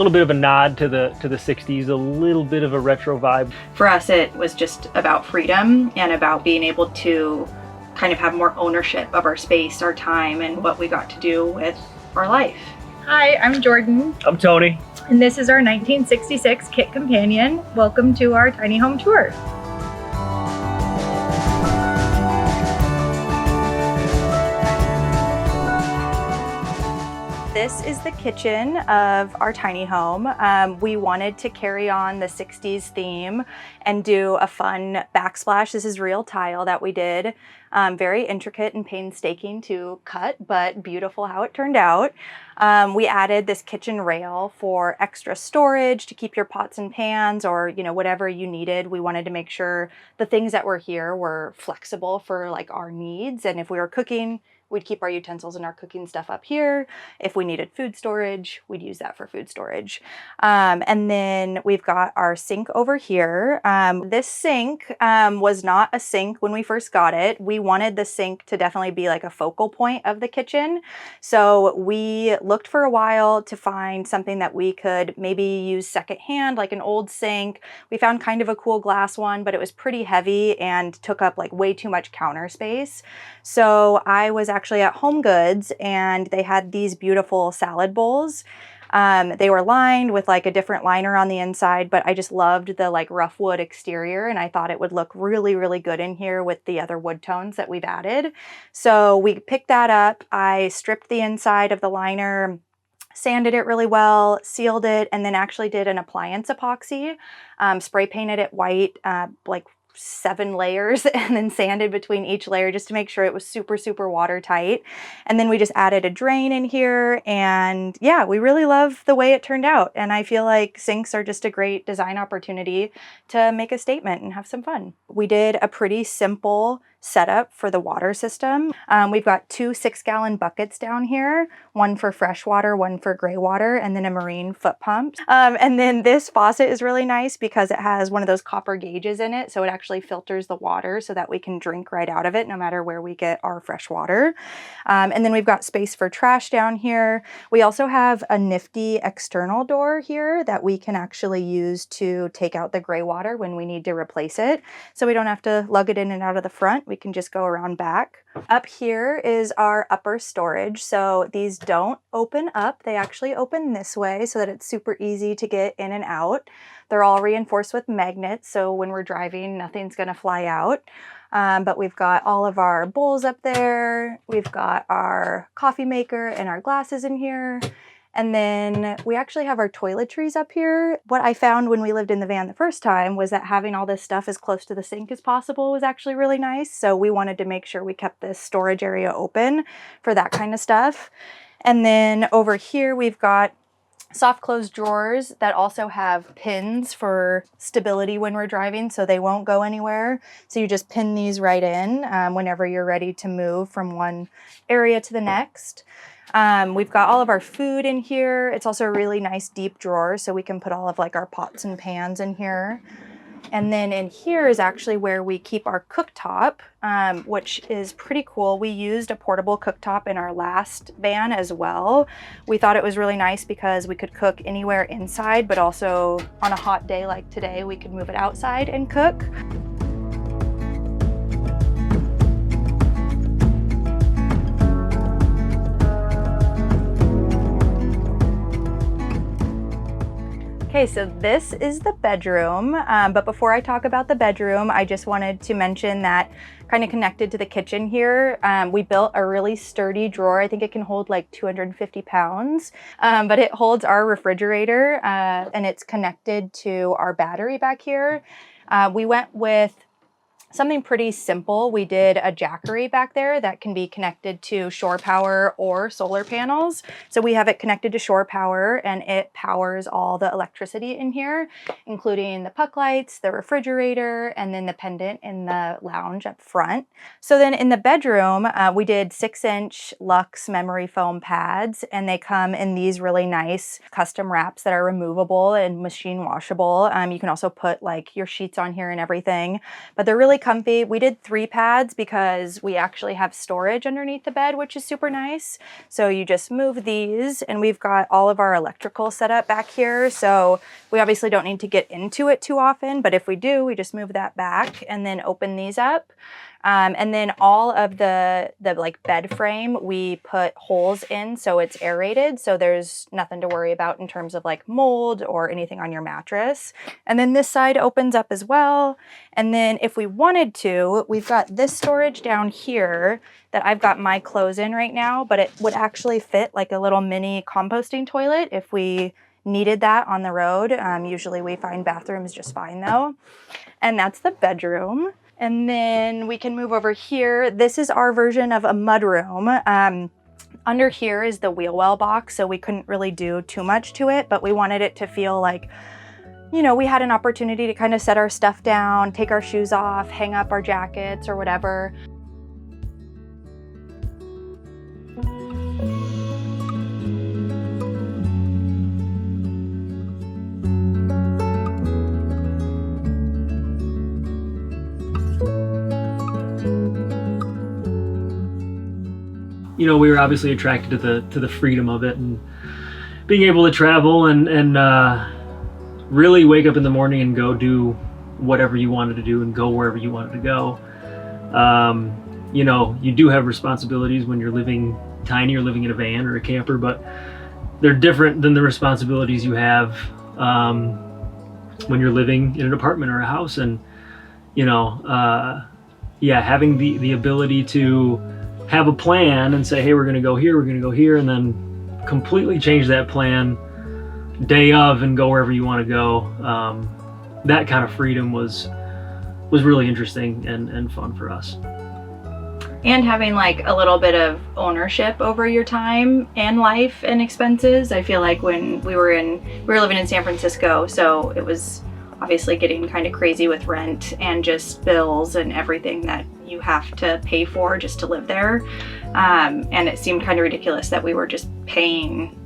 little bit of a nod to the 60s, a little bit of a retro vibe. For us, it was just about freedom and about being able to kind of have more ownership of our space, our time, and what we got to do with our life. Hi, I'm Jordan. I'm Tony. And this is our 1966 Kit Companion. Welcome to our tiny home tour. This is the kitchen of our tiny home. We wanted to carry on the 60s theme and do a fun backsplash. This is real tile that we did. Very intricate and painstaking to cut, but beautiful how it turned out. We added this kitchen rail for extra storage to keep your pots and pans or, you know, whatever you needed. We wanted to make sure the things that were here were flexible for like our needs. And if we were cooking, we'd keep our utensils and our cooking stuff up here. If we needed food storage, we'd use that for food storage. And then we've got our sink over here. This sink was not a sink when we first got it. We wanted the sink to definitely be like a focal point of the kitchen. So we looked for a while to find something that we could maybe use secondhand, like an old sink. We found kind of a cool glass one, but it was pretty heavy and took up like way too much counter space. So I was actually at Home Goods and they had these beautiful salad bowls. They were lined with like a different liner on the inside, but I just loved the like rough wood exterior and I thought it would look really, really good in here with the other wood tones that we've added. So we picked that up. I stripped the inside of the liner, sanded it really well, sealed it, and then actually did an appliance epoxy, spray painted it white, like 7 layers, and then sanded between each layer just to make sure it was super, super watertight. And then we just added a drain in here. And yeah, we really love the way it turned out. And I feel like sinks are just a great design opportunity to make a statement and have some fun. We did a pretty simple setup for the water system. We've got 2 6-gallon buckets down here, one for fresh water, one for gray water, and then a marine foot pump. And then this faucet is really nice because it has one of those copper gauges in it. So it actually filters the water so that we can drink right out of it no matter where we get our fresh water. And then we've got space for trash down here. We also have a nifty external door here that we can actually use to take out the gray water when we need to replace it. So we don't have to lug it in and out of the front. We can just go around back. Up here is our upper storage. So these don't open up. They actually open this way so that it's super easy to get in and out. They're all reinforced with magnets. So when we're driving, nothing's going to fly out. But we've got all of our bowls up there. We've got our coffee maker and our glasses in here. And then we actually have our toiletries up here. What I found when we lived in the van the first time was that having all this stuff as close to the sink as possible was actually really nice. So we wanted to make sure we kept this storage area open for that kind of stuff. And then over here, we've got soft close drawers that also have pins for stability when we're driving so they won't go anywhere. So you just pin these right in whenever you're ready to move from one area to the next. We've got all of our food in here. It's also a really nice deep drawer so we can put all of like our pots and pans in here. And then in here is actually where we keep our cooktop, which is pretty cool. We used a portable cooktop in our last van as well. We thought it was really nice because we could cook anywhere inside, but also on a hot day like today, we could move it outside and cook. Okay, so this is the bedroom, but before I talk about the bedroom, I just wanted to mention that kind of connected to the kitchen here, we built a really sturdy drawer. I think it can hold like 250 pounds, but it holds our refrigerator and it's connected to our battery back here. We went with something pretty simple. We did a jackery back there that can be connected to shore power or solar panels. So we have it connected to shore power and it powers all the electricity in here, including the puck lights, the refrigerator, and then the pendant in the lounge up front. So then in the bedroom, we did 6-inch Luxe memory foam pads, and they come in these really nice custom wraps that are removable and machine washable. You can also put like your sheets on here and everything, but they're really comfy. We did 3 pads because we actually have storage underneath the bed, which is super nice. So you just move these, and we've got all of our electrical set up back here. So we obviously don't need to get into it too often, but if we do, we just move that back and then open these up. And then all of the like bed frame, we put holes in so it's aerated, so there's nothing to worry about in terms of like mold or anything on your mattress. And then this side opens up as well. And then if we wanted to, we've got this storage down here that I've got my clothes in right now, but it would actually fit like a little mini composting toilet if we needed that on the road. Usually we find bathrooms just fine though. And that's the bedroom. And then we can move over here. This is our version of a mudroom. Under here is the wheel well box, so we couldn't really do too much to it, but we wanted it to feel like, you know, we had an opportunity to kind of set our stuff down, take our shoes off, hang up our jackets or whatever. You know, we were obviously attracted to the freedom of it and being able to travel and really wake up in the morning and go do whatever you wanted to do and go wherever you wanted to go. You know, you do have responsibilities when you're living tiny or living in a van or a camper, but they're different than the responsibilities you have when you're living in an apartment or a house. And, you know, yeah, having the ability to have a plan and say, hey, we're going to go here, we're going to go here, and then completely change that plan day of and go wherever you want to go. That kind of freedom was really interesting and fun for us. And having like a little bit of ownership over your time and life and expenses. I feel like when we were living in San Francisco, so it was obviously getting kind of crazy with rent and just bills and everything that you have to pay for just to live there. And it seemed kind of ridiculous that we were just paying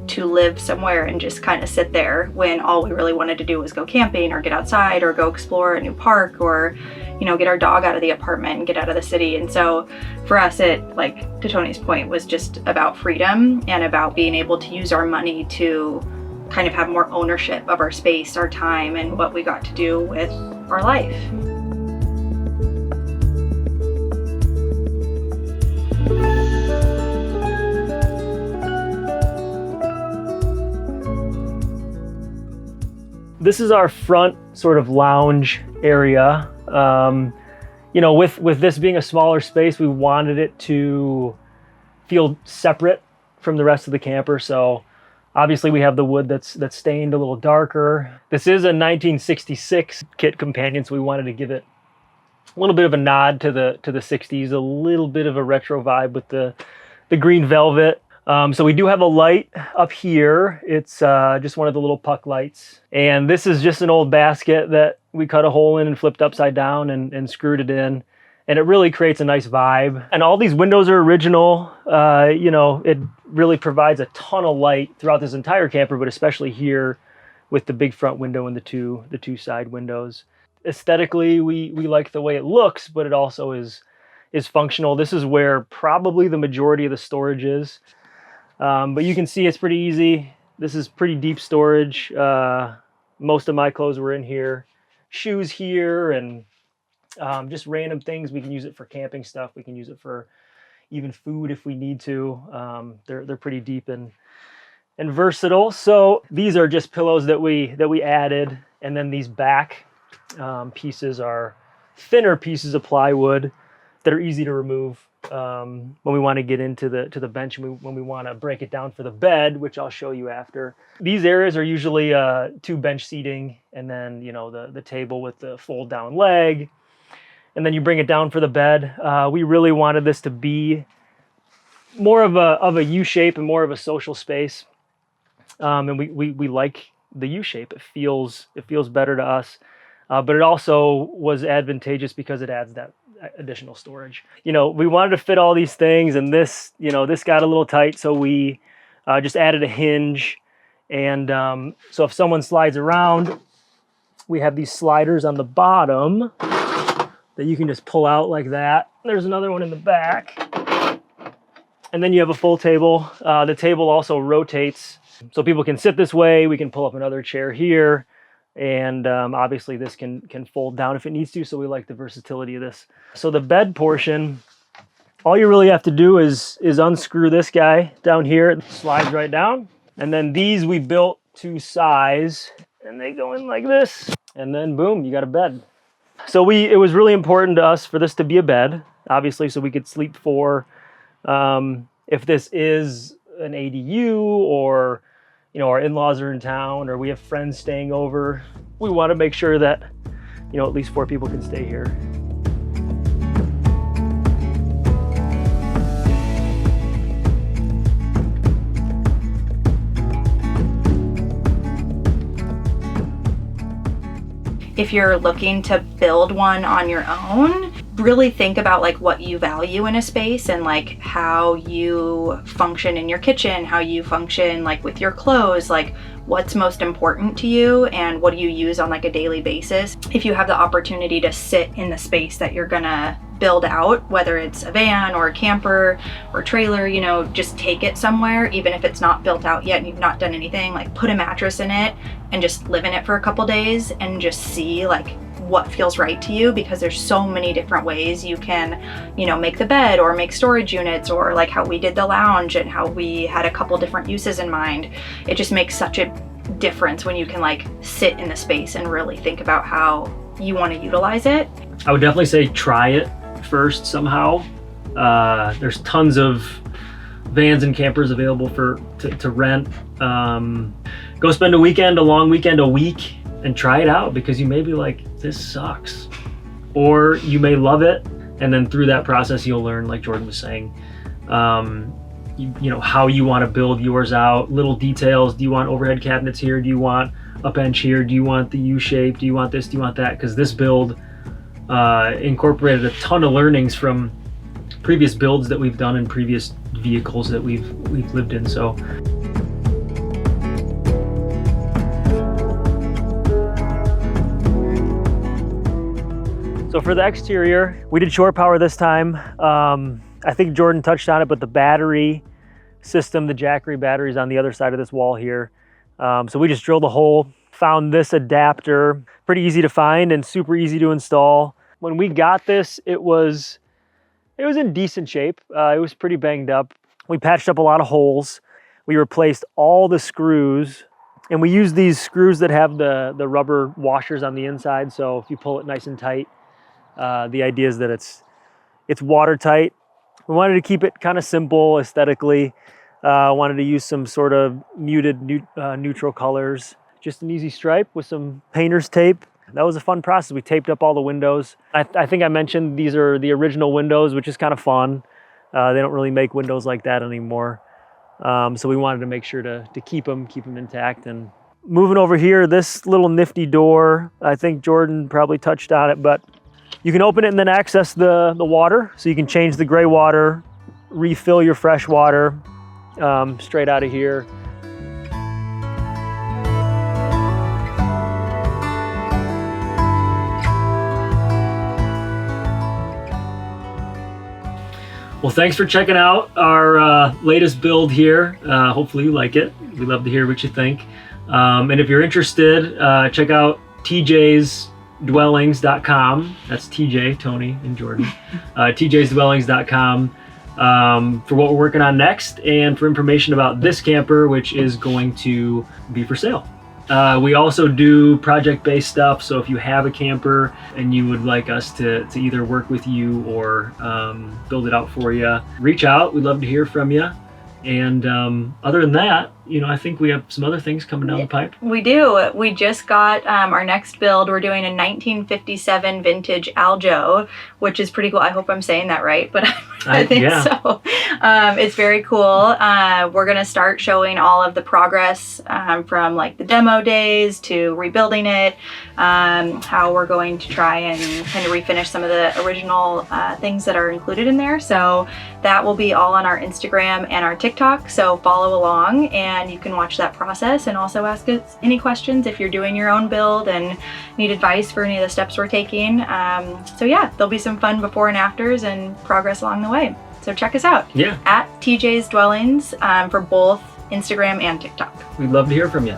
to live somewhere and just kind of sit there when all we really wanted to do was go camping or get outside or go explore a new park or, you know, get our dog out of the apartment and get out of the city. And so for us, it, like to Tony's point, was just about freedom and about being able to use our money to kind of have more ownership of our space, our time, and what we got to do with our life. This is our front sort of lounge area. You know, with this being a smaller space, we wanted it to feel separate from the rest of the camper. So obviously we have the wood that's stained a little darker. This is a 1966 kit companion, so we wanted to give it a little bit of a nod to the 60s, a little bit of a retro vibe with the green velvet. So we do have a light up here. It's just one of the little puck lights. And this is just an old basket that we cut a hole in and flipped upside down and screwed it in. And it really creates a nice vibe. And all these windows are original. You know, it really provides a ton of light throughout this entire camper, but especially here with the big front window and the two side windows. Aesthetically, we like the way it looks, but it also is functional. This is where probably the majority of the storage is. But you can see it's pretty easy. This is pretty deep storage. Most of my clothes were in here. Shoes here and just random things. We can use it for camping stuff. We can use it for even food if we need to. They're pretty deep and versatile. So these are just pillows that we added. And then these back pieces are thinner pieces of plywood that are easy to remove when we want to get into the bench and when we want to break it down for the bed, which I'll show you after. These areas are usually 2 bench seating, and then, you know, the table with the fold down leg, and then you bring it down for the bed. We really wanted this to be more of a U shape and more of a social space, and we like the U shape. It feels better to us, but it also was advantageous because it adds that additional storage. You know, we wanted to fit all these things, and this got a little tight, so we just added a hinge. And so if someone slides around, we have these sliders on the bottom that you can just pull out like that. There's another one in the back. And then you have a full table. The table also rotates, so people can sit this way. We can pull up another chair here. And obviously this can fold down if it needs to, so we like the versatility of this. So the bed portion, all you really have to do is unscrew this guy down here. It slides right down. And then these we built to size, and they go in like this. And then boom, you got a bed. So it was really important to us for this to be a bed, obviously, so we could sleep 4. If this is an ADU, or our in-laws are in town, or we have friends staying over, we want to make sure that at least 4 people can stay here. If you're looking to build one on your own, really think about like what you value in a space, and like how you function in your kitchen, how you function like with your clothes, like what's most important to you and what do you use on like a daily basis. If you have the opportunity to sit in the space that you're gonna build out, whether it's a van or a camper or trailer, just take it somewhere, even if it's not built out yet and you've not done anything, like put a mattress in it and just live in it for a couple days and just see like what feels right to you, because there's so many different ways you can, make the bed or make storage units, or like how we did the lounge and how we had a couple different uses in mind. It just makes such a difference when you can like sit in the space and really think about how you want to utilize it. I would definitely say try it first somehow. There's tons of vans and campers available to rent. Go spend a long weekend, a week, and try it out, because you may be like, this sucks, or you may love it, and then through that process you'll learn, like Jordan was saying, how you want to build yours out, little details. Do you want overhead cabinets here? Do you want a bench here? Do you want the U shape? Do you want this? Do you want that? Because this build incorporated a ton of learnings from previous builds that we've done in previous vehicles that we've lived in. So for the exterior, we did shore power this time. I think Jordan touched on it, but the battery system, the Jackery battery, is on the other side of this wall here. So we just drilled a hole, found this adapter, pretty easy to find and super easy to install. When we got this, it was in decent shape. It was pretty banged up. We patched up a lot of holes. We replaced all the screws, and we used these screws that have the rubber washers on the inside. So if you pull it nice and tight, the idea is that it's watertight. We wanted to keep it kind of simple aesthetically. Wanted to use some sort of muted neutral colors. Just an easy stripe with some painter's tape. That was a fun process. We taped up all the windows. I think I mentioned these are the original windows, which is kind of fun. They don't really make windows like that anymore. So we wanted to make sure to keep them intact. And moving over here, this little nifty door, I think Jordan probably touched on it, but you can open it and then access the water. So you can change the gray water, refill your fresh water straight out of here. Well, thanks for checking out our latest build here. Hopefully you like it. We'd love to hear what you think. And if you're interested, check out tjsdwellings.com. That's TJ, Tony, and Jordan. tjsdwellings.com for what we're working on next, and for information about this camper, which is going to be for sale. We also do project-based stuff, so if you have a camper and you would like us to either work with you or build it out for you, reach out. We'd love to hear from you. And other than that, I think we have some other things coming down the pipe. We do. We just got our next build. We're doing a 1957 vintage Aljo, which is pretty cool. I hope I'm saying that right, but I think so. It's very cool. We're going to start showing all of the progress from like the demo days to rebuilding it, how we're going to try and kind of refinish some of the original things that are included in there. So that will be all on our Instagram and our TikTok. So follow along. And and you can watch that process and also ask us any questions if you're doing your own build and need advice for any of the steps we're taking. So yeah, there'll be some fun before and afters and progress along the way. So check us out at TJ's Dwellings for both Instagram and TikTok. We'd love to hear from you.